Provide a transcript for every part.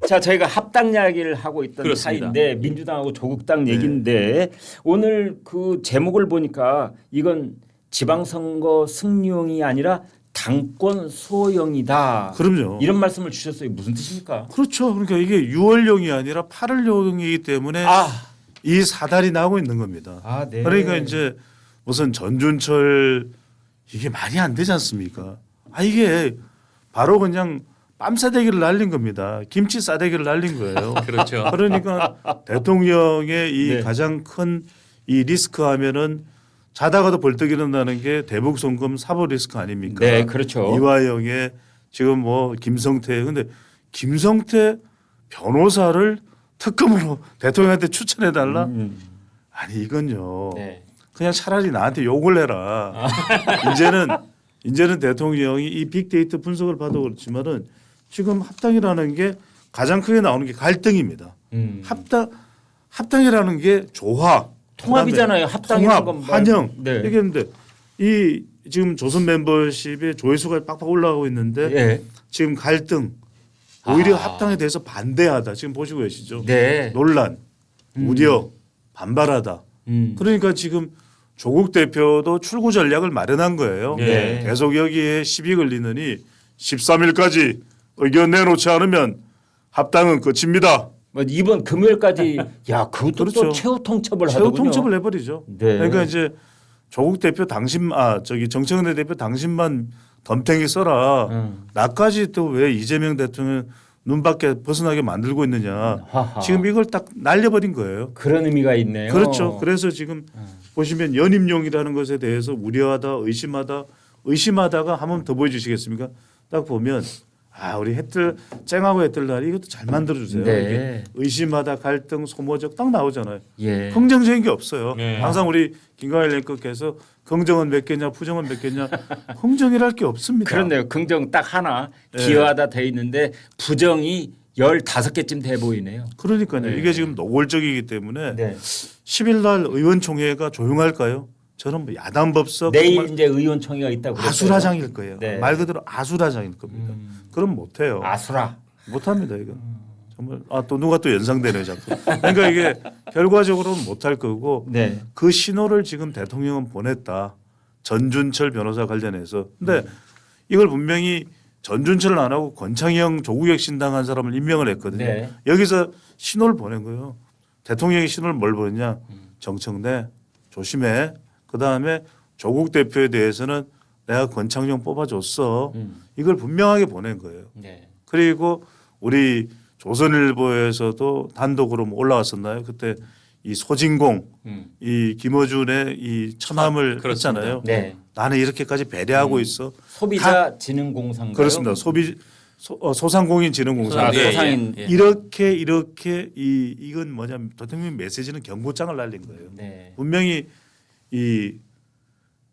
자, 저희가 합당 이야기를 하고 있던 그렇습니다. 사이인데 민주당하고 조국당 얘기인데 오늘 그 제목을 보니까 이건 지방선거 승리용이 아니라 당권 수호용이다. 그럼요. 이런 말씀을 주셨어요. 무슨 뜻입니까? 그렇죠. 그러니까 이게 6월용이 아니라 8월용이기 때문에 이 사달이 나오고 있는 겁니다. 네. 그러니까 이제 무슨 전준철 이게 말이 안 되지 않습니까? 이게 바로 그냥 빰 싸대기를 날린 겁니다. 김치 싸대기를 날린 거예요. 그렇죠. 그러니까 대통령의 이 네. 가장 큰 이 리스크 하면은 자다가도 벌떡 일어나는 게 대북 송금 사법 리스크 아닙니까? 네, 그렇죠. 이화영의 지금 뭐 김성태 근데 김성태 변호사를 특검으로 대통령한테 추천해 달라? 아니 이건요. 네. 그냥 차라리 나한테 욕을 해라. 이제는 대통령이 이 빅데이터 분석을 봐도 그렇지만은 지금 합당이라는 게 가장 크게 나오는 게 갈등입니다. 합당이라는 게 조화, 통합이잖아요. 합당이라는 통합, 건 뭐- 환영 네. 얘기했는데 이 지금 조선 멤버십의 조회수가 빡빡 올라가고 있는데 예. 지금 갈등 오히려 합당에 대해서 반대하다 지금 보시고 계시죠. 네. 논란, 우려, 반발하다. 그러니까 지금 조국 대표도 출구 전략을 마련한 거예요. 네. 계속 여기에 시비 걸리느니 13일까지 의견 내놓지 않으면 합당은 끝입니다. 뭐 이번 금요일까지 야 그것도 그렇죠. 또 최후 통첩을 최후 하더군요. 통첩을 해버리죠. 네. 그러니까 이제 조국 대표 당신 정청래 대표 당신만 덤탱이 써라. 나까지 또 왜 이재명 대통령 눈밖에 벗어나게 만들고 있느냐. 하하. 지금 이걸 딱 날려버린 거예요. 그런 의미가 있네요. 그렇죠. 그래서 지금 보시면 연임용이라는 것에 대해서 우려하다, 의심하다가 한 번 더 보여주시겠습니까? 딱 보면 우리 쨍하고 해뜰날이 이것도 잘 만들어주세요. 네. 이게 의심하다, 갈등, 소모적 딱 나오잖아요. 예. 긍정적인 게 없어요. 네. 항상 우리 김광일 앵커께서 긍정은 몇 개냐, 부정은 몇 개냐, 긍정이랄 게 없습니다. 그렇네요. 긍정 딱 하나 네. 기여하다 돼 있는데 부정이 15개쯤 돼 보이네요. 그러니까요. 네. 이게 지금 노골적이기 때문에 네. 10일 날 의원총회가 조용할까요? 저는 뭐 야당 법석 내일 정말 이제 의원총회가 있다고 그랬어요. 아수라장일 거예요. 네. 말 그대로 아수라장일 겁니다. 그럼 못해요. 아수라. 못합니다 이거. 정말 또 누가 또 연상되네요 자꾸. 그러니까 이게 결과적으로는 못할 거고 네. 그 신호를 지금 대통령은 보냈다. 전준철 변호사 관련해서. 근데 이걸 분명히 전준철을 안 하고 권창형 조국혁 신당 한 사람을 임명을 했거든요. 네. 여기서 신호를 보낸 거예요. 대통령이 신호를 뭘 보냈냐. 정청래 조심해. 그다음에 조국 대표에 대해서는 내가 권창용 뽑아줬어. 이걸 분명하게 보낸 거예요. 네. 그리고 우리 조선일보에서도 단독으로 뭐 올라왔었나요? 그때 이 소진공, 이 김어준의 이 처남을 그렇습니다. 했잖아요. 네. 나는 이렇게까지 배려하고 있어. 소비자 진흥공사인가요? 그렇습니다. 소상공인 진흥공사. 아, 소상인. 예. 이렇게 이건 뭐냐면 대통령 메시지는 경고장을 날린 거예요. 네. 분명히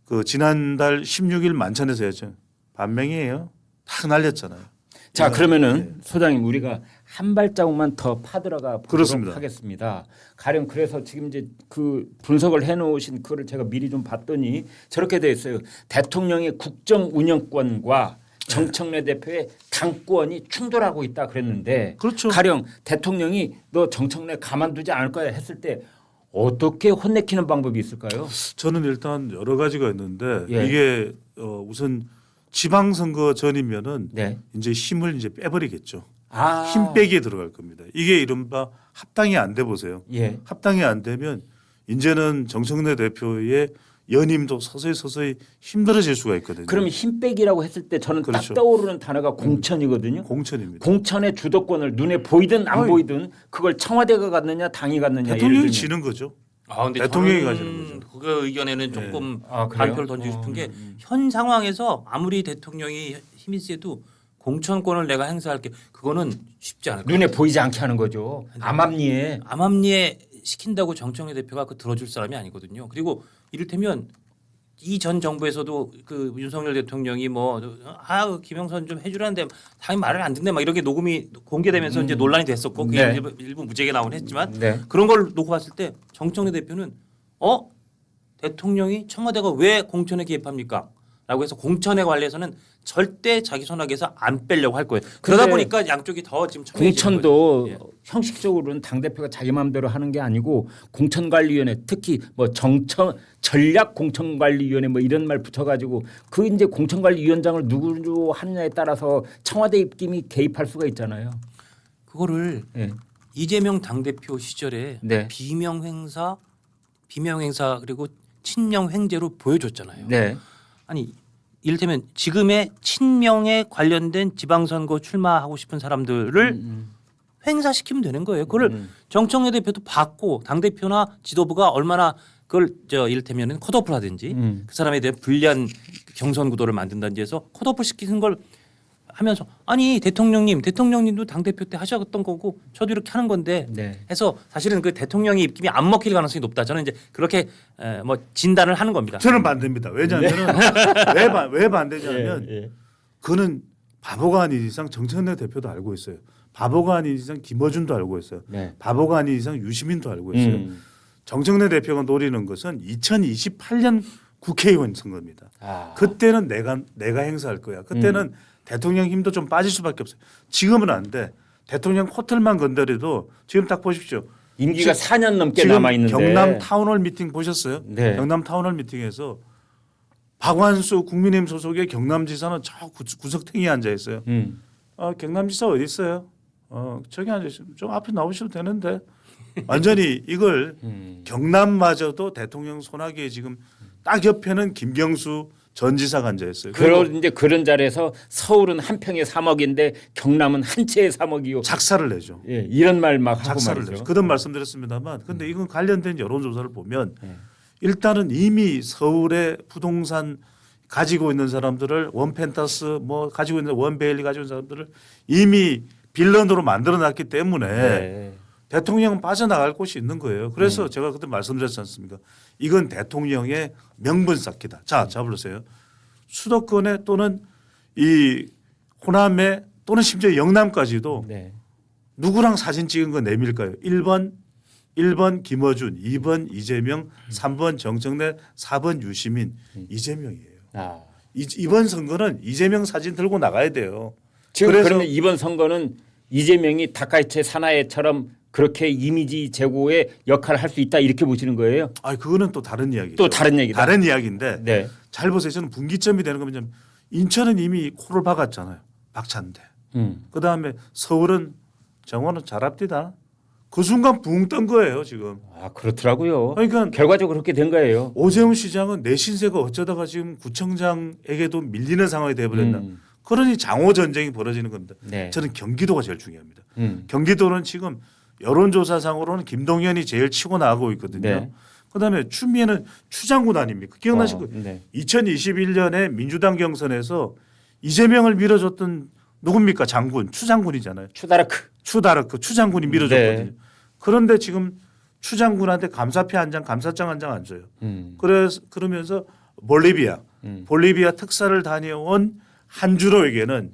그 지난달 16일 만찬에서 했죠. 반명이에요. 다 날렸잖아요. 자 그러면은 소장님 우리가 한 발자국만 더 파들어가 보도록 그렇습니다. 하겠습니다. 가령 그래서 지금 이제 그 분석을 해놓으신 그거를 제가 미리 좀 봤더니 저렇게 돼 있어요. 대통령의 국정 운영권과 정청래 대표의 당권이 충돌하고 있다 그랬는데 그렇죠. 가령 대통령이 너 정청래 가만두지 않을 거야 했을 때 어떻게 혼내키는 방법이 있을까요? 저는 일단 여러 가지가 있는데 예. 이게 우선 지방선거 전이면은 네. 이제 힘을 이제 빼버리겠죠. 아. 힘 빼기에 들어갈 겁니다. 이게 이른바 합당이 안 돼 보세요. 예. 합당이 안 되면 이제는 정청래 대표의 연임도 서서히 힘들어질 수가 있거든요. 그러면 힘빼기라고 했을 때 저는 그렇죠. 딱 떠오르는 단어가 공천이거든요. 공천입니다. 공천의 주도권을 눈에 보이든 안 보이든 그걸 청와대가 갖느냐 당이 갖느냐 예를 대통령이 들면. 지는 거죠. 근데 대통령이 저는 가지는 거죠. 그 의견에는 조금 그래요? 반표를 던지고 싶은 게 현 상황에서 아무리 대통령이 힘이 세도 공천권을 내가 행사할게 그거는 쉽지 않을 거예요. 눈에 보이지 않게 하는 거죠. 암암리에. 암암리에 시킨다고 정청래 대표가 그 들어줄 사람이 아니거든요. 그리고 이를테면 이 전 정부에서도 그 윤석열 대통령이 김영선 좀 해주라는데 당연히 말을 안 듣네 막 이렇게 녹음이 공개되면서 이제 논란이 됐었고 그게 네. 이제 일부 무죄가 나오긴 했지만 네. 그런 걸 놓고 봤을 때 정청래 대표는 대통령이 청와대가 왜 공천에 개입합니까? 라고 해서 공천에 관해서는 절대 자기 손아귀에서 안 빼려고 할 거예요. 그러다 근데 보니까 양쪽이 더 지금 첨예해지는 공천도 거죠. 예. 형식적으로는 당 대표가 자기 마음대로 하는 게 아니고 공천관리위원회 특히 뭐 전략 공천관리위원회 뭐 이런 말 붙여가지고 그 이제 공천관리위원장을 누구로 하느냐에 따라서 청와대 입김이 개입할 수가 있잖아요. 그거를 예. 이재명 당대표 시절에 네. 비명 행사 그리고 친명 횡재로 보여줬잖아요. 네. 아니 이를테면 지금의 친명에 관련된 지방선거 출마하고 싶은 사람들을 횡사시키면 되는 거예요. 그걸 정청래 대표도 받고 당 대표나 지도부가 얼마나 그걸 이를테면은 컷오프를 하든지 그 사람에 대한 불리한 경선 구도를 만든다든지 해서 컷오프 시키는 걸 하면서 아니 대통령님도 당 대표 때 하셨던 거고 저도 이렇게 하는 건데 네. 해서 사실은 그 대통령의 입김이 안 먹힐 가능성이 높다. 저는 이제 그렇게 뭐 진단을 하는 겁니다. 저는 반대입니다. 왜냐하면 왜 반대냐면 예. 그는 바보가 아닌 이상 정청래 대표도 알고 있어요. 바보가 아닌 이상 김어준도 알고 있어요. 네. 바보가 아닌 이상 유시민도 알고 있어요. 정청래 대표가 노리는 것은 2028년 국회의원 선거입니다. 아. 그때는 내가 행사할 거야. 그때는 대통령 힘도 좀 빠질 수밖에 없어요. 지금은 안 돼. 대통령 호텔만 건드려도 지금 딱 보십시오. 임기가 4년 넘게 지금 남아 있는데 경남 타운홀 미팅 보셨어요? 네. 경남 타운홀 미팅에서 박완수 국민의힘 소속의 경남지사는 저 구석탱이에 앉아 있어요. 경남지사 어디 있어요? 저기 앉아 있어요. 좀 앞에 나오셔도 되는데 완전히 이걸 경남마저도 대통령 손아귀에 지금 딱 옆에는 김경수 전 지사가 앉아 있어요. 그런데 그런 자리에서 서울은 한 평에 3억인데 경남은 한 채에 3억이요. 작사를 내죠. 예, 이런 말 막 하고 작사를 말이죠. 내죠. 그런 말씀드렸습니다만, 근데 이건 관련된 여론조사를 보면 일단은 이미 서울의 부동산 가지고 있는 사람들을 원펜타스 뭐 가지고 있는 원베일리 가지고 있는 사람들을 이미 빌런으로 만들어놨기 때문에 네. 대통령은 빠져나갈 곳이 있는 거예요. 그래서 제가 그때 말씀드렸지 않습니까? 이건 대통령의 명분 쌓기다. 자, 잡으세요. 수도권에 또는 이 호남에 또는 심지어 영남까지도 네. 누구랑 사진 찍은 거 내밀까요? 1번 김어준, 2번 이재명, 3번 정청래, 4번 유시민. 이재명이에요. 아. 이번 선거는 이재명 사진 들고 나가야 돼요. 지금 그래서 그러면 이번 선거는 이재명이 다카이체 사나이처럼 그렇게 이미지 제고의 역할을 할 수 있다 이렇게 보시는 거예요? 아, 그거는 또 다른 이야기죠. 또 다른 얘기다. 다른 이야기인데 네. 잘 보세요. 저는 분기점이 되는 건 뭐냐면 인천은 이미 코를 박았잖아요. 박찬대. 그다음에 서울은 정원은 잘 앞디다. 그 순간 붕 뜬 거예요 지금. 아 그렇더라고요. 그러니까 결과적으로 그렇게 된 거예요. 오세훈 시장은 내 신세가 어쩌다가 지금 구청장에게도 밀리는 상황이 돼버렸나. 그러니 장호 전쟁이 벌어지는 겁니다. 네. 저는 경기도가 제일 중요합니다. 경기도는 지금 여론조사상으로는 김동연이 제일 치고 나가고 있거든요. 네. 그다음에 추미애는 추장군 아닙니까? 기억나실 거예요. 네. 2021년에 민주당 경선에서 이재명을 밀어줬던 누굽니까? 장군, 추장군이잖아요. 추다르크 추장군이 밀어줬거든요. 네. 그런데 지금 추장군한테 감사표 한 장, 감사장 한 장 안 줘요. 그러면서 볼리비아 특사를 다녀온 한준호에게는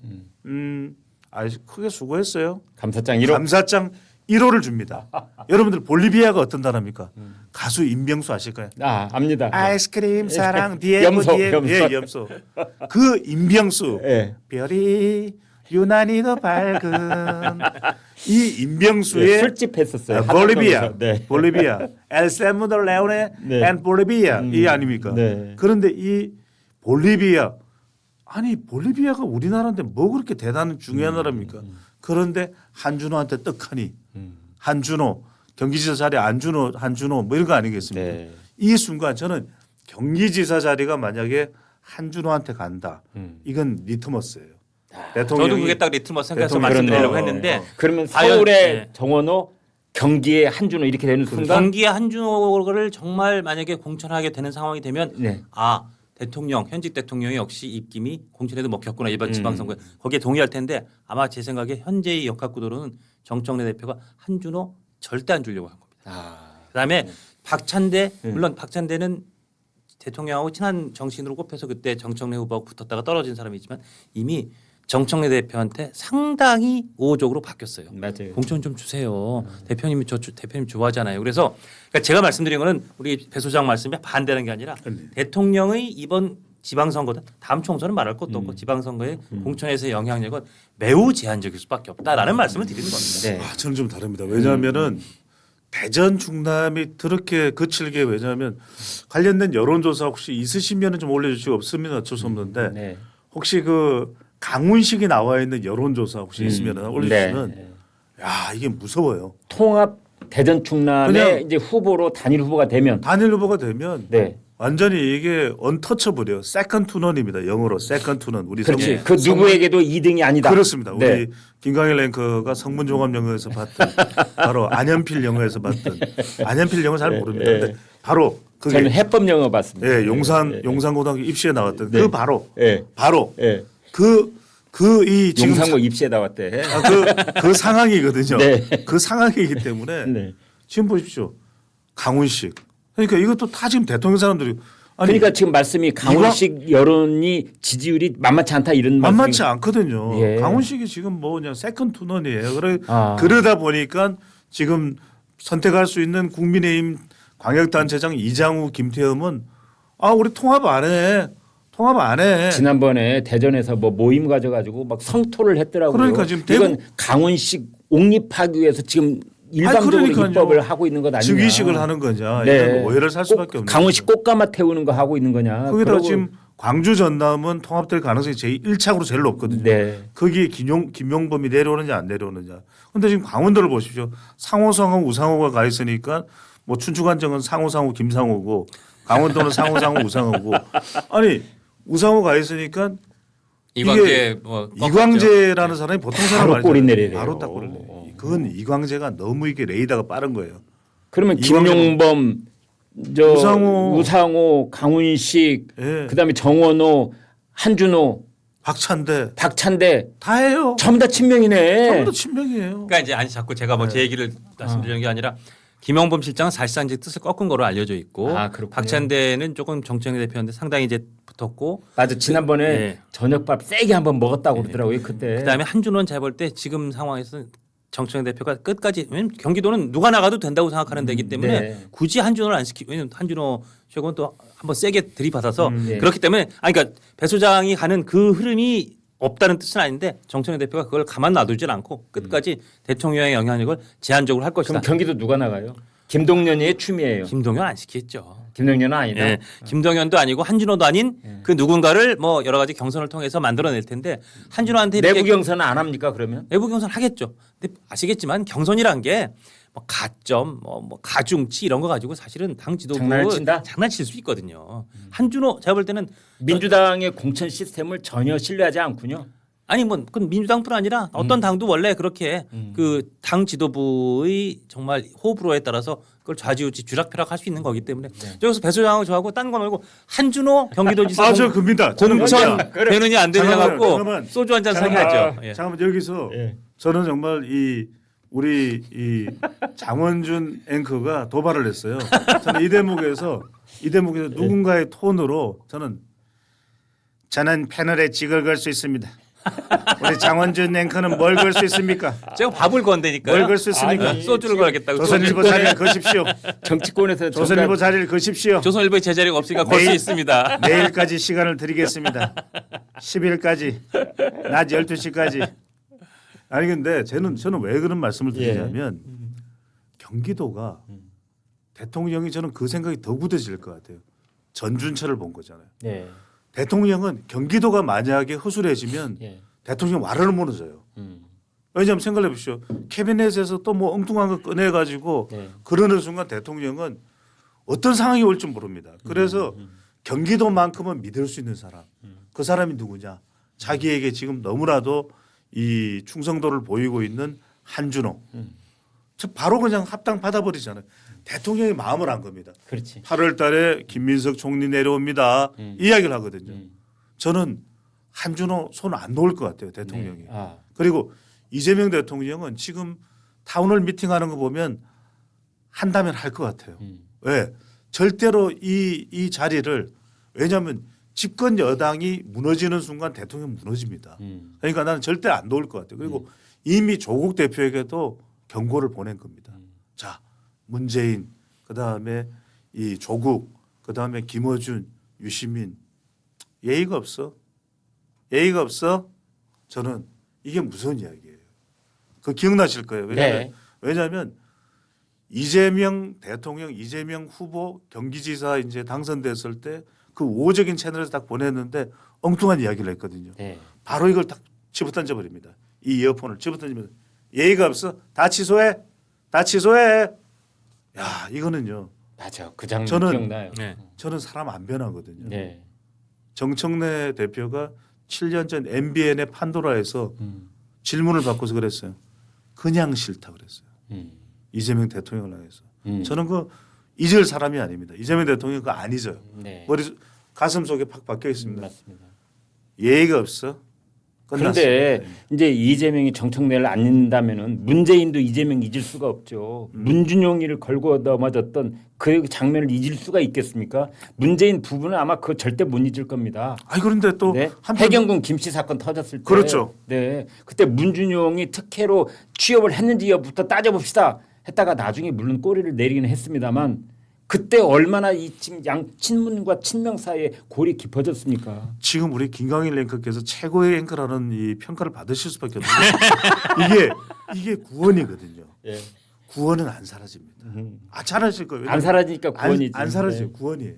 아주 크게 수고했어요. 감사장 1호. 감사장 1호를 줍니다. 여러분들 볼리비아가 어떤 나라입니까? 가수 임병수 아실까요? 아 압니다. 아이스크림 사랑 디에고 염소, 디에고 예, 염소. 그 임병수 예. 별이 유난히 더 밝은 이 임병수의 예, 술집 했었어요. 볼리비아, 하동동에서. 네. 볼리비아, 엘살바도르 레오네 네. 앤 볼리비아 이 아닙니까? 네. 그런데 이 볼리비아가 우리나라인데 뭐 그렇게 대단한 중요한 나라입니까? 그런데 한준호한테 떡하니 한준호 경기지사 자리 한준호 뭐 이런 거 아니겠습니까? 네. 이 순간 저는 경기지사 자리가 만약에 한준호한테 간다. 이건 리트머스예요. 대통령이 저도 그게 딱 리트머스 생각해서 대통령 말씀드리려고 그렇네요. 했는데 그러면 과연, 서울의 네. 정원호, 경기의 한준호 이렇게 되는 순간 경기의 한준호를 정말 만약에 공천하게 되는 상황이 되면 네. 아 현직 대통령이 역시 입김이 공천에도 먹혔구나 이번 지방선거에 거기에 동의할 텐데 아마 제 생각에 현재의 역학구도로는 정청래 대표가 한준호 절대 안 주려고 한 겁니다. 아. 그다음에 박찬대 물론 박찬대는 대통령하고 친한 정치인으로 꼽혀서 그때 정청래 후보하고 붙었다가 떨어진 사람이지만 이미 정청래 대표한테 상당히 우호적으로 바뀌었어요. 맞아요. 공천 좀 주세요. 대표님이 대표님 좋아하잖아요. 그래서 그러니까 제가 말씀드린 거는 우리 배 소장 말씀에 반대하는 게 아니라 대통령의 이번 지방선거든 다음 총선은 말할 것도 없고 지방선거의 공천에서의 영향력은 매우 제한적일 수밖에 없다라는 말씀을 드리는 겁니다. 네. 저는 좀 다릅니다. 왜냐하면은 대전 충남이 그렇게 거칠게 왜냐하면 관련된 여론조사 혹시 있으시면 좀 올려주시고 없으면 어쩔 수 없는데 네. 혹시 그 강훈식이 나와 있는 여론조사 혹시 있으면 올려주시면 네. 야 이게 무서워요. 통합 대전 충남의 그냥 이제 후보로 단일 후보가 되면 단일 후보가 되면 네. 완전히 이게 언터처블이에요. 세컨 투넌입니다. 영어로 세컨 투넌. 우리 그렇지. 성- 그 누구에게도 2등이 아니다. 그렇습니다. 우리 네. 김광일 랭커가 성문종합 영어에서 봤던 바로 안현필 영어에서 봤던 안현필 영어 잘 모릅니다. 네. 근데 바로 저는 그게 해법 영어 봤습니다. 예, 용산 네. 용산고등학교 입시에 나왔던 네. 그 바로 예. 바로 예. 이 지금 용산고 입시에 나왔대. 그 상황이거든요. 네. 그 상황이기 때문에 네. 지금 보십시오. 강훈식. 그러니까 이것도 다 지금 대통령 사람들이 아니 그러니까 지금 말씀이 강훈식 여론이 지지율이 만만치 않다 이런 만만치 말씀이- 않거든요. 예. 강훈식이 지금 뭐 그냥 세컨 투넌이에요. 아. 그러다 보니까 지금 선택할 수 있는 국민의힘 광역단체장 이장우 김태흠은 우리 통합 안 해. 통합 안 해. 지난번에 대전에서 뭐 모임 가져가지고 막 성토를 했더라고요. 그러니까 지금 이건 강훈식 옹립하기 위해서 지금 일방적으로 그러니까요. 입법을 하고 있는 것 아니냐. 즉위식을 하는 거냐. 네. 이런 오해를 살 수밖에 없는 강훈식 거죠. 꽃가마 태우는 거 하고 있는 거냐. 거기다가 그러고- 지금 광주 전남은 통합될 가능성이 제일 1차적으로 제일 높거든요. 네. 거기에 김용범이 내려오느냐 안 내려오느냐. 그런데 지금 강원도를 보십시오. 상호상호 우상호가 가 있으니까 뭐 춘추관정은 상호상호 김상호고 강원도는 상호상호 우상호고 아니 우상호 가 있으니까 이광재 뭐 이광재라는 사람이 보통 사람 바로 꼬리 아니잖아요. 내리네요. 바로 딱 꼬리 내려. 그건 이광재가 너무 이게 레이더가 빠른 거예요. 그러면 이광재- 김용범, 우상호, 강훈식, 예. 그다음에 정원호, 한준호, 박찬대 박찬대 다 해요. 전부 다 친명이네. 전부 다 친명이에요. 그러니까 이제 아니 자꾸 제가 뭐 제 얘기를 말씀드리는 게 아니라 김영범 실장은 사실상 이제 뜻을 꺾은 거로 알려져 있고 아, 그렇군요. 박찬대는 조금 정청래 대표한테 상당히 이제 붙었고 맞아. 지난번에 네. 저녁밥 세게 한번 먹었다고 그러더라고요. 그때. 그다음에 한준호는 제가 볼 때 지금 상황에서 정청래 대표가 끝까지 왜냐면 경기도는 누가 나가도 된다고 생각하는 데이기 때문에 네. 굳이 한준호를 안 시키 왜냐면 한준호 최고는 또 한번 세게 들이받아서 네. 그렇기 때문에 그러니까 배 소장이 가는 그 흐름이 없다는 뜻은 아닌데 정청래 대표가 그걸 가만 놔두질 않고 끝까지 대통령의 영향력을 제한적으로 할 것이다. 그럼 경기도 누가 나가요? 김동연이의 추미예요. 김동연 안 시키겠죠. 김동연은 아니다. 예, 김동연도 아니고 한준호도 아닌 그 누군가를 뭐 여러 가지 경선을 통해서 만들어낼 텐데 한준호한테 이렇게 내부 경선은 안 합니까 그러면? 내부 경선 하겠죠. 근데 아시겠지만 경선이란 게 뭐 가점, 뭐 가중치 이런 거 가지고 사실은 당 지도부 장난을 친다? 장난칠 수 있거든요. 한준호 제가 볼 때는 민주당의 공천 시스템을 전혀 신뢰하지 않군요. 아니 뭐 그건 민주당뿐 아니라 어떤 당도 원래 그렇게 그 당 지도부의 정말 호불호에 따라서 그걸 좌지우지 쥐락펴락할 수 있는 거기 때문에 저기서 배 소장하고 저하고 딴 거 말고 한준호 경기도지사 저 겁니다. 저는 공천 겁니다. 되느냐 안 되느냐 잠깐만요. 갖고 잠깐만. 소주 한 잔 잠깐만. 사귀었죠. 예. 잠깐만 여기서 예. 저는 정말 우리 장원준 앵커가 도발을 했어요. 저는 이 대목에서 누군가의 톤으로 저는 패널에 찍을 걸 수 있습니다. 우리 장원준 앵커는 뭘 걸 수 있습니까? 제가 밥을 건대니까요. 뭘 걸 수 있습니까? 아니, 소주를 걸겠다고. 조선일보 자리를 거십시오. 정치권에서 조선일보 자리를 거십시오. 조선일보에 제 자리가 없으니까 걸 수 내일- 있습니다. 내일까지 시간을 드리겠습니다. 10일까지 낮 12시까지. 아니 근데 저는 왜 그런 말씀을 드리냐면 경기도가 대통령이 저는 그 생각이 더 굳어질 것 같아요. 전준철을 본 거잖아요. 네. 대통령은 경기도가 만약에 허술해지면 예. 대통령 와르르 무너져요. 왜냐하면 생각해 보십시오. 캐비넷에서 또 뭐 엉뚱한 거 꺼내가지고 네. 그러는 순간 대통령은 어떤 상황이 올지 모릅니다. 그래서 경기도만큼은 믿을 수 있는 사람. 그 사람이 누구냐. 자기에게 지금 너무나도 이 충성도를 보이고 있는 한준호. 저 바로 그냥 합당 받아버리잖아요. 대통령이 마음을 안 겁니다. 그렇지. 8월 달에 김민석 총리 내려옵니다. 이야기를 하거든요. 저는 한준호 손 안 놓을 것 같아요. 대통령이. 네. 아. 그리고 이재명 대통령은 지금 타운홀 미팅하는 거 보면 한다면 할 것 같아요. 왜? 절대로 이 자리를 왜냐하면 집권 여당이 무너지는 순간 대통령 무너집니다. 그러니까 나는 절대 안 놓을 것 같아요. 그리고 이미 조국 대표에게도 경고를 보낸 겁니다. 자, 문재인, 그 다음에 이 조국, 그 다음에 김어준, 유시민 예의가 없어. 예의가 없어. 저는 이게 무서운 이야기예요. 그 기억나실 거예요. 네. 왜냐하면 이재명 대통령, 이재명 후보 경기지사 이제 당선됐을 때 그 우호적인 채널에서 딱 보냈는데 엉뚱한 이야기를 했거든요. 네. 바로 이걸 딱 집어던져 버립니다. 이 이어폰을 집어던지면 예의가 없어. 다 취소해. 다 취소해. 야, 이거는요. 맞아. 그 장면 저는- 기억나요. 네. 저는 사람 안 변하거든요. 네. 정청래 대표가 7년 전 MBN의 판도라에서 질문을 받고서 그랬어요. 그냥 싫다 그랬어요. 음. 이재명 대통령을 향해서. 음. 저는 그 잊을 사람이 아닙니다. 이재명 대통령 그거 안 잊어요. 네. 가슴 속에 팍 박혀 있습니다. 맞습니다. 예의가 없어. 끝났습니다. 그런데 이제 이재명이 정청래를 안 잊는다면은 문재인도 이재명 잊을 수가 없죠. 문준용이를 걸고 넘어졌던 그 장면을 잊을 수가 있겠습니까? 문재인 부부는 아마 그 절대 못 잊을 겁니다. 아니 그런데 또 네. 한편 해경군 김씨 사건 터졌을 때, 그렇죠. 네, 그때 문준용이 특혜로 취업을 했는지 여부터 따져봅시다. 했다가 나중에 물론 꼬리를 내리긴 했습니다만 그때 얼마나 이 지금 양 친문과 친명 사이에 골이 깊어졌습니까? 지금 우리 김광일 앵커께서 최고의 앵커라는 이 평가를 받으실 수밖에 없는데 이게 구원이거든요. 예. 구원은 안 사라집니다. 잘하실 거예요. 안 사라지니까 구원이지. 안 사라져요. 네. 구원이에요.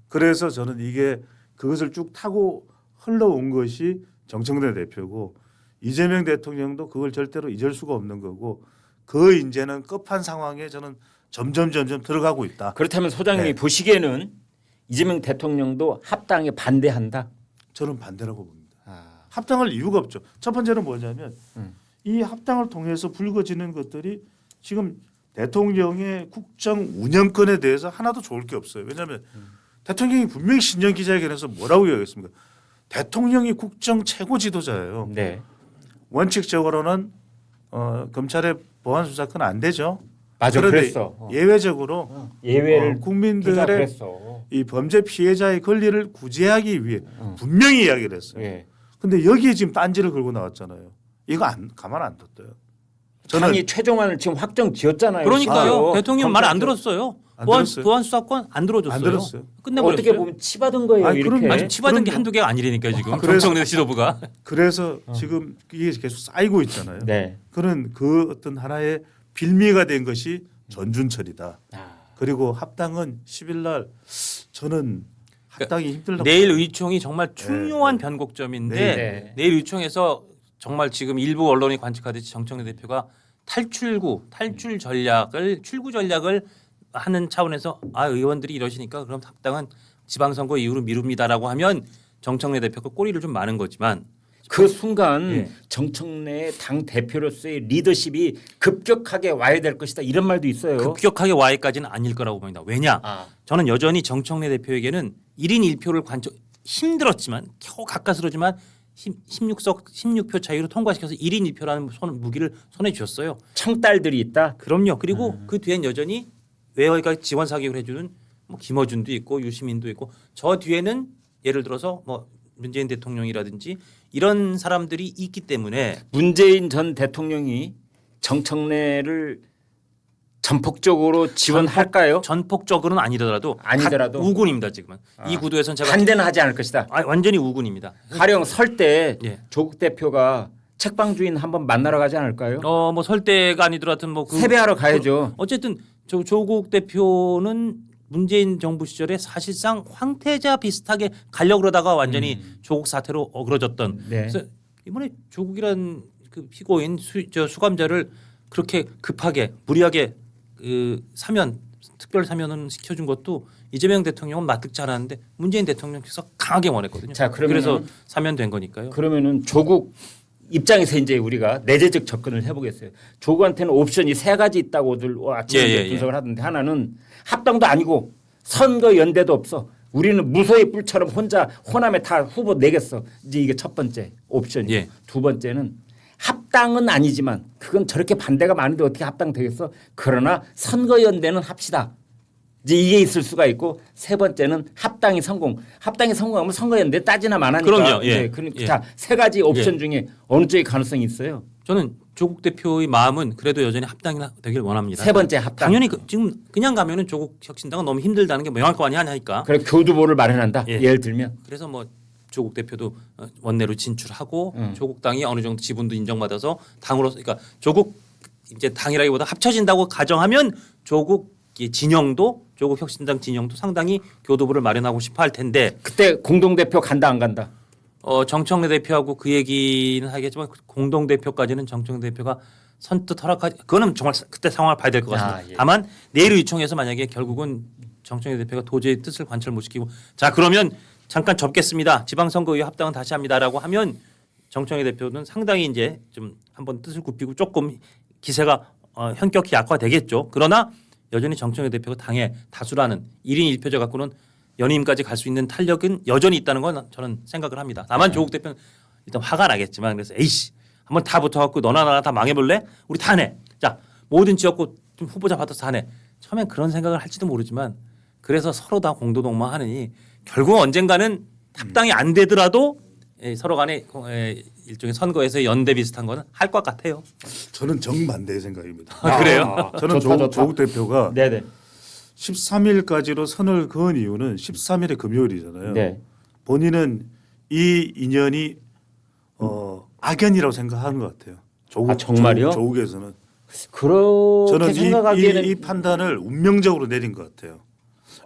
그래서 저는 이게 그것을 쭉 타고 흘러온 것이 정청래 대표고 이재명 대통령도 그걸 절대로 잊을 수가 없는 거고 그 이제는 끝판 상황에 저는 점점 들어가고 있다. 그렇다면 소장님이 네. 보시기에는 이재명 대통령도 합당에 반대한다. 저는 반대라고 봅니다. 아, 합당할 이유가 없죠. 첫 번째는 뭐냐면 이 합당을 통해서 불거지는 것들이 지금 대통령의 국정 운영권에 대해서 하나도 좋을 게 없어요. 왜냐하면 대통령이 분명히 신년 기자회견에서 뭐라고 이야기했습니까? 대통령이 국정 최고 지도자예요. 네, 원칙적으로는 검찰의 보안 수사권 안 되죠. 맞아, 그런데 그랬어. 예외적으로 예외를 두자 국민들의 그랬어. 이 범죄 피해자의 권리를 구제하기 위해 분명히 이야기를 했어요. 예. 근데 여기에 지금 딴지를 걸고 나왔잖아요. 이거 가만 안 뒀어요. 저는 아니 최종안을 지금 확정 지었잖아요. 그러니까요. 심지어. 대통령 말 안 검찰도. 들었어요. 안 보안, 들었어요? 보안 수사권 안 들어줬어요. 안 들었어요. 끝내버렸어요. 어떻게 보면 치받은 거예요. 아니, 이렇게. 그럼 아직 치받은 게 그럼요. 한두 개가 아니라니까요. 지금 그래서- 정청래 지도부가. 그래서 지금 이게 계속 쌓이고 있잖아요. 네. 그런 그 어떤 하나의 빌미가 된 것이 전준철이다. 아, 그리고 합당은 10일 날 저는 합당이 힘들다. 내일 의총이 정말 중요한 네. 변곡점인데 네. 내일 의총에서 정말 지금 일부 언론이 관측하듯이 정청래 대표가 출구 전략을 하는 차원에서 의원들이 이러시니까 그럼 합당은 지방선거 이후로 미룹니다라고 하면 정청래 대표가 꼬리를 좀 마는 거지만 그 순간 예. 정청래의 당 대표로서의 리더십이 급격하게 와야 될 것이다. 이런 말도 있어요. 급격하게 와해까지는 아닐 거라고 봅니다. 왜냐? 아, 저는 여전히 정청래 대표에게는 1인 1표를 힘들었지만 겨우 가까스로지만 16표 차이로 통과시켜서 1인 1표라는 무기를 손에 쥐었어요. 청딸들이 있다. 그럼요. 그리고 그 뒤엔 여전히 외화가 지원 사격을 해주는 뭐 김어준도 있고 유시민도 있고 저 뒤에는 예를 들어서 뭐 문재인 대통령이라든지 이런 사람들이 있기 때문에 문재인 전 대통령이 정청래를 전폭적으로 지원할까요? 전폭적으로는 아니더라도 아니더라도. 우군입니다. 지금은 이 구도에서는 제가 반대는 하지 않을 것이다. 완전히 우군입니다. 가령 설 때 예. 조국 대표가 책방 주인 한번 만나러 가지 않을까요? 뭐 설대가 아니더라도 뭐 세배하러 가야죠. 어쨌든 조국 대표는 문재인 정부 시절에 사실상 황태자 비슷하게 가려고 그러다가 완전히 조국 사태로 어그러졌던. 네. 그래서 이번에 조국이란 그 피고인 수감자를 그렇게 급하게 무리하게 특별 사면은 시켜준 것도 이재명 대통령은 납득지 않았는데 문재인 대통령께서 강하게 원했거든요. 자, 그러면은- 그래서 사면된 거니까요. 그러면은 조국 입장에서 이제 우리가 내재적 접근을 해보겠어요. 조국한테는 옵션이 세 가지 있다고들 아침에 예, 예, 분석을 하던데 하나는 합당도 아니고 선거 연대도 없어. 우리는 무소의 뿔처럼 혼자 호남에 다 후보 내겠어. 이제 이게 첫 번째 옵션이고 예. 두 번째는 합당은 아니지만 그건 저렇게 반대가 많은데 어떻게 합당 되겠어? 그러나 선거 연대는 합시다. 이제 이게 있을 수가 있고 세 번째는 합당이 성공하면 선거 연대 따지나 마나니까. 그럼요. 예. 이제 그러니까 예. 자, 세 가지 옵션 중에 어느 쪽이 가능성이 있어요? 저는 조국 대표의 마음은 그래도 여전히 합당이 되길 원합니다. 세 번째 합당. 당연히 지금 그냥 가면은 조국 혁신당은 너무 힘들다는 게 명확 거 아니야 하니까. 그래 교두보를 마련한다. 예. 예를 들면 그래서 뭐 조국 대표도 원내로 진출하고 조국 당이 어느 정도 지분도 인정받아서 당으로 그러니까 조국 이제 당이라기보다 합쳐진다고 가정하면 조국 진영도 조국 혁신당 진영도 상당히 교도부를 마련하고 싶어 할 텐데 그때 공동대표 간다 안 간다? 정청래 대표하고 그 얘기는 하겠지만 공동 대표까지는 정청래 대표가 선뜻 허락하지 그거는 정말 그때 상황을 봐야 될 것 같습니다. 예. 다만 내일 의총에서 만약에 결국은 정청래 대표가 도저히 뜻을 관철 못 시키고 자 그러면 잠깐 접겠습니다. 지방선거의 합당은 다시 합니다라고 하면 정청래 대표는 상당히 이제 좀 한번 뜻을 굽히고 조금 기세가 현격히 약화되겠죠. 그러나 여전히 정청래 대표가 당의 다수라는 1인 1표제 갖고는 연임까지 갈 수 있는 탄력은 여전히 있다는 건 저는 생각을 합니다. 다만 조국 대표는 일단 화가 나겠지만 그래서 에이씨 한번 다 붙어갖고 너나 나나 다 망해볼래? 우리 다 내. 자 모든 지역구 좀 후보자 받아서 다 내. 처음엔 그런 생각을 할지도 모르지만 그래서 서로 다 공도동마하느니 결국 언젠가는 합당이 안 되더라도 서로 간에 일종의 선거에서 연대 비슷한 거는 할 것 같아요. 저는 정반대의 생각입니다. 그래요? 저는 조국 대표가 네네. 13일까지로 선을 그은 이유는 13일이 금요일이잖아요. 네. 본인은 이 인연이 악연이라고 생각하는 것 같아요. 정말요? 조국에서는 그렇게 저는 생각하기에는 이 판단을 운명적으로 내린 것 같아요.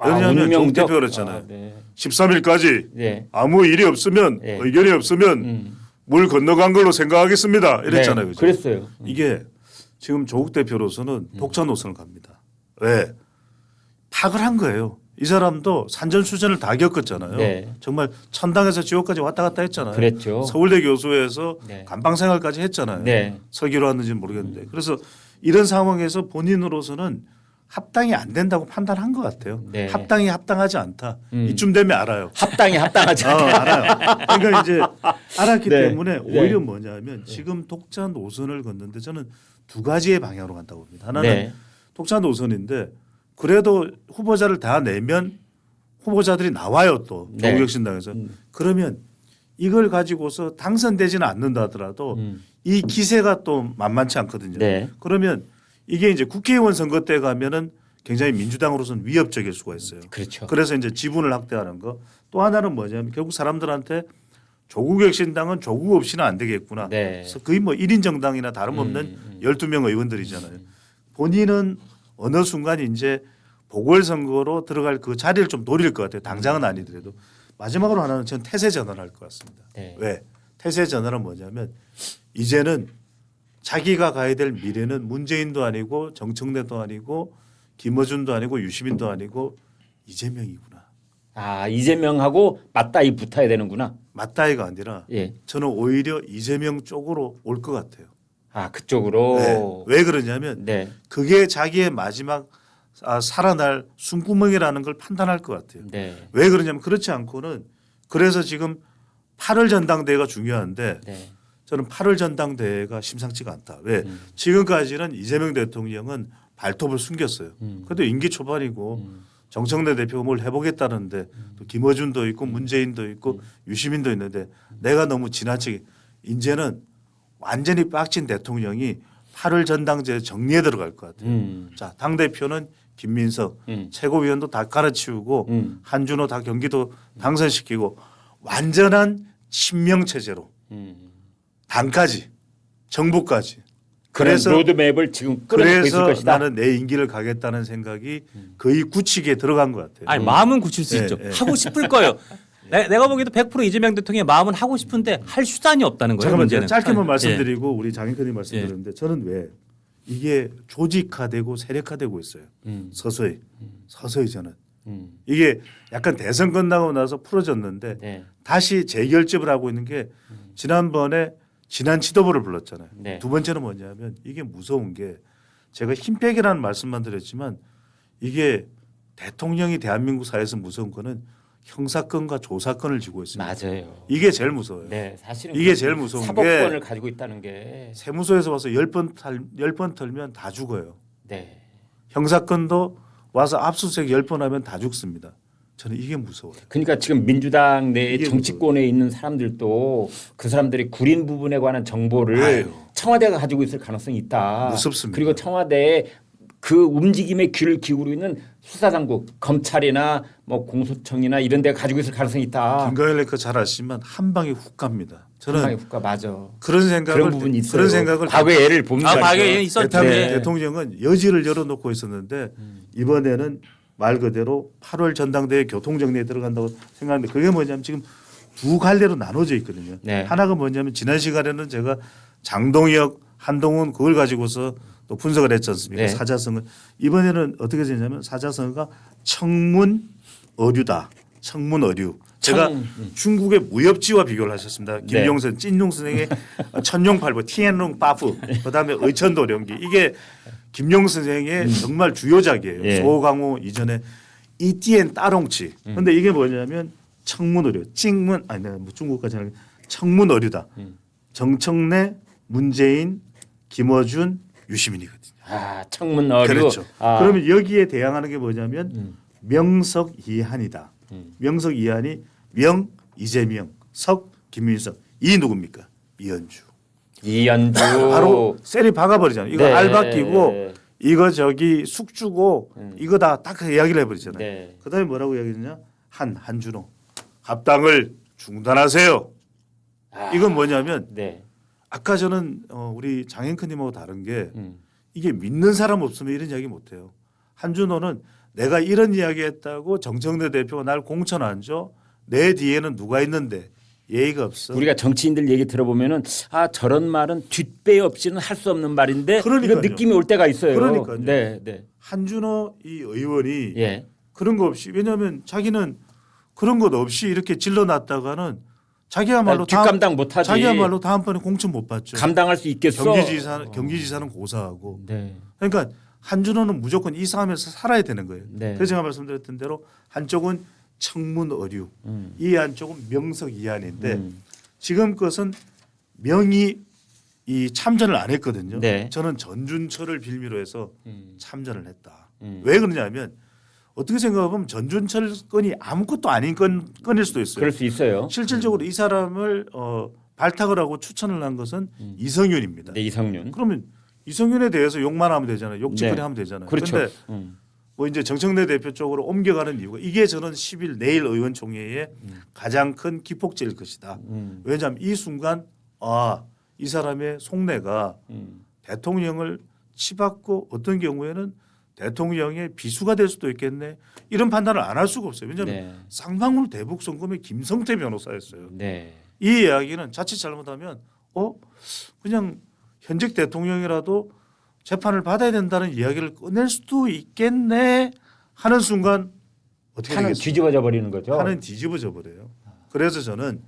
왜냐하면 조국 대표가 그랬잖아요. 네. 13일까지 네. 아무 일이 없으면 네. 의견이 없으면 물 건너간 걸로 생각하겠습니다. 이랬잖아요. 네. 그죠? 그랬어요. 이게 지금 조국 대표로서는 독자 노선을 갑니다. 왜? 파악을 한 거예요. 이 사람도 산전수전을 다 겪었잖아요. 네. 정말 천당에서 지옥까지 왔다 갔다 했잖아요. 그랬죠. 서울대 교수에서 네. 감방 생활까지 했잖아요. 네. 서기로 왔는지는 모르겠는데. 그래서 이런 상황에서 본인으로서는 합당이 안 된다고 판단한 것 같아요. 네. 합당이 합당하지 않다. 이쯤 되면 알아요. 합당이 합당하지 알아요. 그러니까 이제 알았기 네. 때문에 네. 오히려 뭐냐면 지금 독자 노선을 걷는데 저는 두 가지의 방향으로 간다고 봅니다. 하나는 네. 독자 노선인데 그래도 후보자를 다 내면 후보자들이 나와요 또 네. 조국혁신당에서 그러면 이걸 가지고서 당선되지는 않는다 하더라도 이 기세가 또 만만치 않거든요. 네. 그러면 이게 이제 국회의원 선거 때 가면은 굉장히 민주당으로서는 위협적일 수가 있어요. 그렇죠. 그래서 이제 지분을 확대하는 거. 또 하나는 뭐냐면 결국 사람들한테 조국혁신당은 조국 없이는 안 되겠구나. 네. 그래서 거의 뭐 1인 정당이나 다름없는 12명 의원들이잖아요. 본인은 어느 순간 이제 보궐선거로 들어갈 그 자리를 좀 노릴 것 같아요. 당장은 아니더라도. 마지막으로 하나는 저는 태세 전환을 할 것 같습니다. 네. 왜? 태세 전환은 뭐냐면 이제는 자기가 가야 될 미래는 문재인도 아니고 정청래도 아니고 김어준도 아니고 유시민도 아니고 이재명이구나. 아 이재명하고 맞다이 붙어야 되는구나. 맞다이가 아니라 예. 저는 오히려 이재명 쪽으로 올 것 같아요. 아 그쪽으로. 네. 왜 그러냐면 네. 그게 자기의 마지막 살아날 숨구멍이라는 걸 판단할 것 같아요. 네. 왜 그러냐면 그렇지 않고는 그래서 지금 8월 전당대회가 중요한데 네. 저는 8월 전당대회가 심상치가 않다. 왜? 지금까지는 이재명 대통령은 발톱을 숨겼어요. 그래도 임기 초반이고 정청래 대표가 뭘 해보겠다는데 또 김어준도 있고 문재인도 있고 유시민도 있는데 내가 너무 지나치게 이제는 완전히 빡친 대통령이 8월 전당대회 정리에 들어갈 것 같아요. 자, 당대표는 김민석 최고위원도 다 갈아치우고 한준호 다 경기도 당선시키고 완전한 친명체제로 당까지 정부까지 그런 로드맵을 지금 끌어내고 있을 그래서 것이다. 나는 내 임기를 가겠다는 생각이 거의 굳히게 들어간 것 같아요. 아니 마음은 굳힐 수 네, 있죠. 네. 하고 싶을 거예요. 내가 보기에도 100% 이재명 대통령의 마음은 하고 싶은데 할 수단이 없다는 거예요. 잠깐만 제가 문제는. 짧게만 예. 말씀드리고 우리 장인권이 말씀드렸는데 저는 왜 이게 조직화되고 세력화되고 있어요. 서서히 저는 이게 약간 대선 끝나고 나서 풀어졌는데 네. 다시 재결집을 하고 있는 게 지난번에 지난 지도부를 불렀잖아요. 네. 두 번째는 뭐냐면 이게 무서운 게 제가 힘빼기라는 말씀만 드렸지만 이게 대통령이 대한민국 사회에서 무서운 거는 형사건과 조사건을 쥐고 있습니다. 맞아요. 이게 제일 무서워요. 네, 사실은 이게 제일 무서운 사법권을 게 가지고 있다는 게 세무서에서 와서 10번 털면 다 죽어요. 네. 형사건도 와서 압수수색 10번 하면 다 죽습니다. 저는 이게 무서워요. 그러니까 지금 민주당 내 이게 정치권에 있는 사람들도 그 사람들이 구린 부분에 관한 정보를 아유. 청와대가 가지고 있을 가능성이 있다. 무섭습니다. 그리고 청와대에 그 움직임에 귀를 기울이고 있는 수사당국, 검찰이나 뭐 공소청이나 이런 데 가지고 있을 가능성이 있다. 김가연 랭커 잘 아시지만 한 방에 훅 갑니다. 저는 상당히 국가 맞아. 그런 생각을 그런 부분이 있어요. 그런 생각을 과거 예를 봅니다. 과거에 있었죠. 네. 대통령은 여지를 열어놓고 있었는데 이번에는 말 그대로 8월 전당대회 교통정리에 들어간다고 생각하는데 그게 뭐냐면 지금 두 갈래로 나눠져 있거든요. 네. 하나가 뭐냐면 지난 시간에는 제가 장동혁, 한동훈 그걸 가지고서 또 분석을 했지 않습니까? 네. 사자성어. 이번에는 어떻게 되냐면 사자성어가 청문 어류다. 청문 어류. 제가 중국의 무협지와 비교를 하셨습니다. 김용선, 찐용 선생의 천룡팔부, 티엔룽 빠프, 그다음에 의천도령기 이게 김용 선생의 정말 주요작이에요. 예. 소강호 이전에 이띠엔 따롱치. 근데 이게 뭐냐면 청문 어류, 찡문 아니 내가 뭐 중국까지 하는 청문 어류다. 정청래, 문재인, 김어준, 유시민이거든요. 아, 청문 어류. 그렇죠. 아. 그러면 여기에 대항하는 게 뭐냐면 명석이한이다. 명석이한이 명 이재명, 석 김민석, 이 누굽니까? 이현주. 이현주. 바로 셀이 박아버리잖아요. 이거 네. 알바 끼고 이거 저기 숙 주고 이거 다 딱 이야기를 해버리잖아요. 네. 그다음에 뭐라고 이야기했냐? 한준호 합당을 중단하세요. 이건 뭐냐면 네. 아까 저는 우리 장행크님하고 다른 게 이게 믿는 사람 없으면 이런 이야기 못해요. 한준호는 내가 이런 이야기했다고 정청래 대표가 날 공천 안 줘. 내 뒤에는 누가 있는데 예의가 없어. 우리가 정치인들 얘기 들어보면은 아 저런 말은 뒷배 없이는 할 수 없는 말인데 그러니까요. 이거 느낌이 올 때가 있어요. 그러니까요. 네, 네. 한준호 이 의원이 예. 그런 거 없이 왜냐하면 자기는 그런 것 없이 이렇게 질러놨다가는 자기야말로 뒷감당 못하지. 자기야말로 다음번에 공천 못 받죠. 감당할 수 있겠어. 경기지사는 고사하고. 네. 그러니까 한준호는 무조건 이 싸움에서 살아야 되는 거예요. 네. 그래서 제가 말씀드렸던 대로 한쪽은 청문 어류, 이 한쪽은 명석 이한인데 지금 것은 명의 이 참전을 안 했거든요. 네. 저는 전준철을 빌미로 해서 참전을 했다. 왜 그러냐면 어떻게 생각해보면 전준철 건이 아무것도 아닌 건일 수도 있어요. 그럴 수 있어요. 실질적으로 이 사람을 발탁을 하고 추천을 한 것은 이성윤입니다. 네, 이성윤. 그러면 이성윤에 대해서 욕만 하면 되잖아요. 욕짓거리 네. 하면 되잖아요. 그렇죠. 그런데 뭐 이제 정청래 대표 쪽으로 옮겨가는 이유가 이게 저는 10일 내일 의원총회의 가장 큰 기폭제일 것이다. 왜냐하면 이 순간 이 사람의 속내가 대통령을 치받고 어떤 경우에는 대통령의 비수가 될 수도 있겠네. 이런 판단을 안 할 수가 없어요. 왜냐하면 네. 쌍방울 대북 성검의 김성태 변호사였어요. 네. 이 이야기는 자칫 잘못하면 그냥 현직 대통령이라도 재판을 받아야 된다는 이야기를 꺼낼 수도 있겠네 하는 순간 어떻게 판은 되겠어요? 뒤집어져 버리는 거죠. 판은 뒤집어져 버려요. 그래서 저는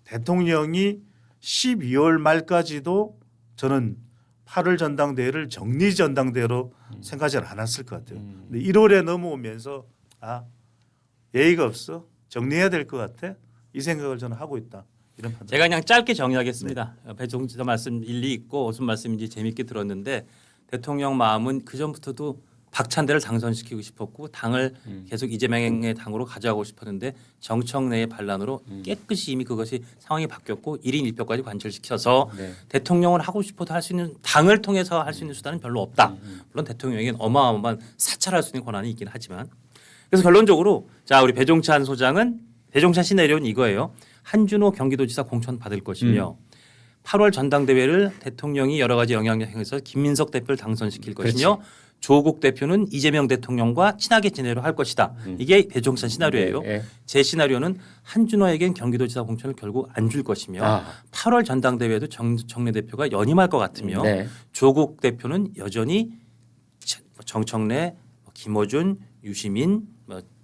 대통령이 12월 말까지도 저는 8월 전당대회를 정리 전당대회로 생각하지 않았을 것 같아요. 근데 1월에 넘어오면서 예의가 없어 정리해야 될 것 같아 이 생각을 저는 하고 있다. 이런 판단. 제가 그냥 짧게 정리하겠습니다. 배종 지사 말씀 일리 있고 무슨 말씀인지 재밌게 들었는데 대통령 마음은 그 전부터도 박찬대를 당선시키고 싶었고 당을 계속 이재명의 당으로 가져가고 싶었는데 정청래의 반란으로 깨끗이 이미 그것이 상황이 바뀌었고 1인 1표까지 관철시켜서 네. 대통령을 하고 싶어도 할 수 있는 당을 통해서 할 수 있는 수단은 별로 없다. 물론 대통령에겐 어마어마한 사찰할 수 있는 권한이 있긴 하지만 그래서 결론적으로 자 우리 배종찬 소장은 배종찬 시나리오는 이거예요. 한준호 경기도지사 공천 받을 것이며 8월 전당대회를 대통령이 여러 가지 영향력 행해서 김민석 대표를 당선시킬 것이며 조국 대표는 이재명 대통령과 친하게 지내려 할 것이다. 이게 배종찬 시나리오예요. 네. 제 시나리오는 한준호에겐 경기도지사 공천을 결국 안 줄 것이며 8월 전당대회에도 정청래 대표가 연임할 것 같으며 네. 조국 대표는 여전히 정청래, 김어준, 유시민,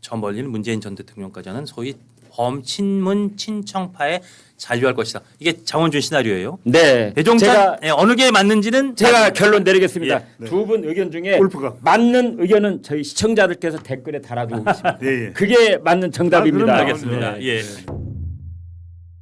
저 멀리는 문재인 전 대통령까지 하는 소위 범친문 친청파에 잔류할 것이다. 이게 장원준 시나리오예요. 네. 배종찬 어느 게 맞는지는 제가 결론 내리겠습니다. 예. 네. 두 분 의견 중에 골프가. 맞는 의견은 저희 시청자들께서 댓글에 달아주고 계십니다. 예, 예. 그게 맞는 정답입니다. 그럼요. 알겠습니다. 네. 예.